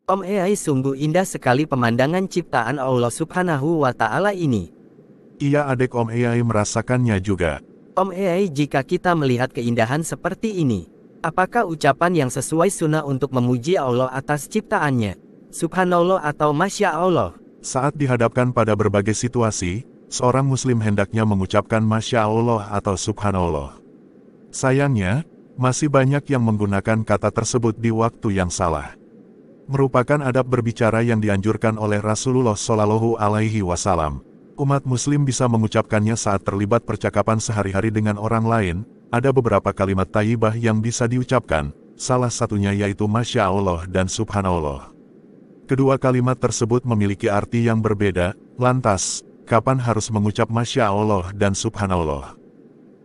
Om AI sungguh indah sekali pemandangan ciptaan Allah Subhanahu wa Ta'ala ini. Iya adik, Om AI merasakannya juga. Om AI, jika kita melihat keindahan seperti ini, apakah ucapan yang sesuai sunnah untuk memuji Allah atas ciptaannya? Subhanallah atau Masya Allah? Saat dihadapkan pada berbagai situasi, seorang muslim hendaknya mengucapkan Masya Allah atau Subhanallah. Sayangnya, masih banyak yang menggunakan kata tersebut di waktu yang salah. Merupakan adab berbicara yang dianjurkan oleh Rasulullah Shallallahu Alaihi Wasallam. Umat muslim bisa mengucapkannya saat terlibat percakapan sehari-hari dengan orang lain. Ada beberapa kalimat thayyibah yang bisa diucapkan, salah satunya yaitu Masya Allah dan Subhanallah. Kedua kalimat tersebut memiliki arti yang berbeda, lantas, kapan harus mengucap Masya Allah dan Subhanallah?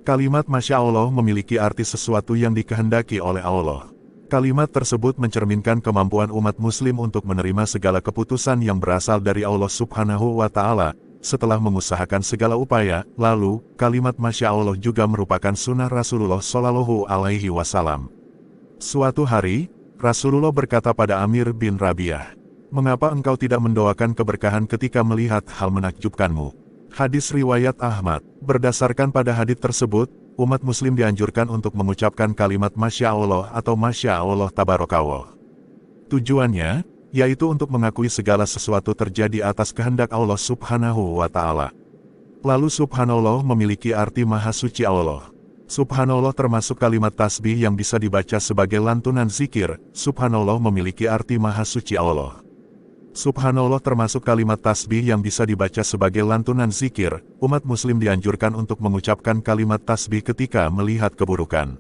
Kalimat Masya Allah memiliki arti sesuatu yang dikehendaki oleh Allah. Kalimat tersebut mencerminkan kemampuan umat muslim untuk menerima segala keputusan yang berasal dari Allah Subhanahu wa Ta'ala, setelah mengusahakan segala upaya. Lalu, kalimat Masya Allah juga merupakan sunnah Rasulullah Shallallahu Alaihi Wasallam. Suatu hari, Rasulullah berkata pada Amir bin Rabi'ah, "Mengapa engkau tidak mendoakan keberkahan ketika melihat hal menakjubkanmu?" Hadis riwayat Ahmad. Berdasarkan pada hadits tersebut, umat muslim dianjurkan untuk mengucapkan kalimat Masya Allah atau Masya Allah Tabarakallah. Tujuannya, yaitu untuk mengakui segala sesuatu terjadi atas kehendak Allah Subhanahu wa Ta'ala. Lalu Subhanallah memiliki arti Maha Suci Allah. Subhanallah termasuk kalimat tasbih yang bisa dibaca sebagai lantunan zikir. Subhanallah memiliki arti Maha Suci Allah. Subhanallah termasuk kalimat tasbih yang bisa dibaca sebagai lantunan zikir. Umat muslim dianjurkan untuk mengucapkan kalimat tasbih ketika melihat keburukan.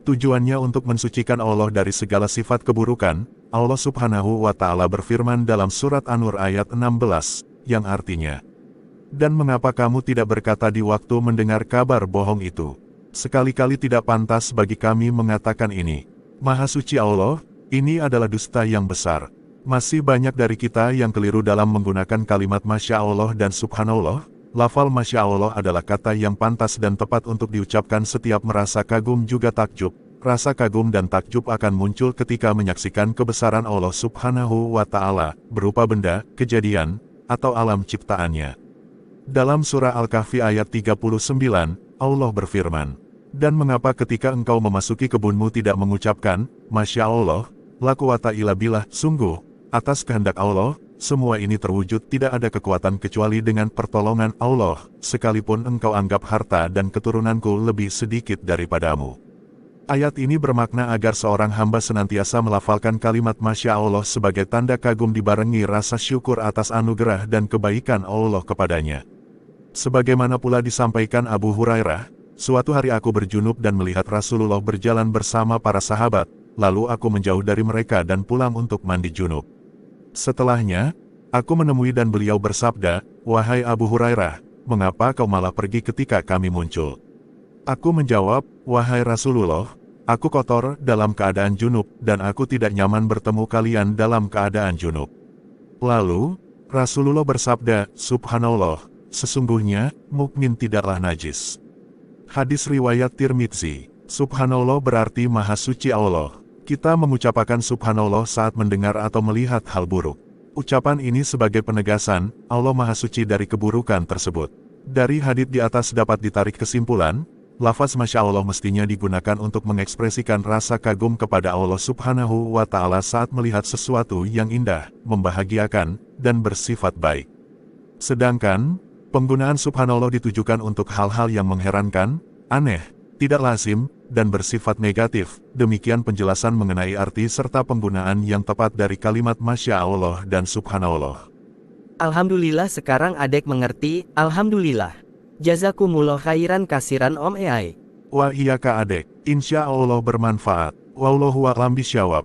Tujuannya untuk mensucikan Allah dari segala sifat keburukan. Allah Subhanahu wa Ta'ala berfirman dalam surat An-Nur ayat 16, yang artinya, "Dan mengapa kamu tidak berkata di waktu mendengar kabar bohong itu? Sekali-kali tidak pantas bagi kami mengatakan ini. Maha Suci Allah, ini adalah dusta yang besar." Masih banyak dari kita yang keliru dalam menggunakan kalimat Masya Allah dan Subhanallah. Lafal Masya Allah adalah kata yang pantas dan tepat untuk diucapkan setiap merasa kagum juga takjub. Rasa kagum dan takjub akan muncul ketika menyaksikan kebesaran Allah Subhanahu wa Ta'ala, berupa benda, kejadian, atau alam ciptaannya. Dalam surah Al-Kahfi ayat 39, Allah berfirman, "Dan mengapa ketika engkau memasuki kebunmu tidak mengucapkan, Masya Allah, la quwata illa billah, sungguh, atas kehendak Allah, semua ini terwujud, tidak ada kekuatan kecuali dengan pertolongan Allah, sekalipun engkau anggap harta dan keturunanku lebih sedikit daripadamu." Ayat ini bermakna agar seorang hamba senantiasa melafalkan kalimat Masya Allah sebagai tanda kagum dibarengi rasa syukur atas anugerah dan kebaikan Allah kepadanya. Sebagaimana pula disampaikan Abu Hurairah, "Suatu hari aku berjunub dan melihat Rasulullah berjalan bersama para sahabat, lalu aku menjauh dari mereka dan pulang untuk mandi junub. Setelahnya, aku menemui dan beliau bersabda, 'Wahai Abu Hurairah, mengapa kau malah pergi ketika kami muncul?' Aku menjawab, 'Wahai Rasulullah, aku kotor dalam keadaan junub, dan aku tidak nyaman bertemu kalian dalam keadaan junub.' Lalu, Rasulullah bersabda, 'Subhanallah, sesungguhnya, mukmin tidaklah najis.'" Hadis riwayat Tirmidzi. Subhanallah berarti Maha Suci Allah. Kita mengucapkan Subhanallah saat mendengar atau melihat hal buruk. Ucapan ini sebagai penegasan, Allah Maha Suci dari keburukan tersebut. Dari hadits di atas dapat ditarik kesimpulan, lafaz Masya Allah mestinya digunakan untuk mengekspresikan rasa kagum kepada Allah Subhanahu wa Ta'ala saat melihat sesuatu yang indah, membahagiakan, dan bersifat baik. Sedangkan, penggunaan Subhanallah ditujukan untuk hal-hal yang mengherankan, aneh, tidak lazim, dan bersifat negatif. Demikian penjelasan mengenai arti serta penggunaan yang tepat dari kalimat Masya Allah dan Subhanallah. Alhamdulillah, sekarang adek mengerti. Alhamdulillah. Jazakumullah khairan kasiran Om AI. Wa iyaka adek, insya Allah bermanfaat. Wallahu a'lam bishawab.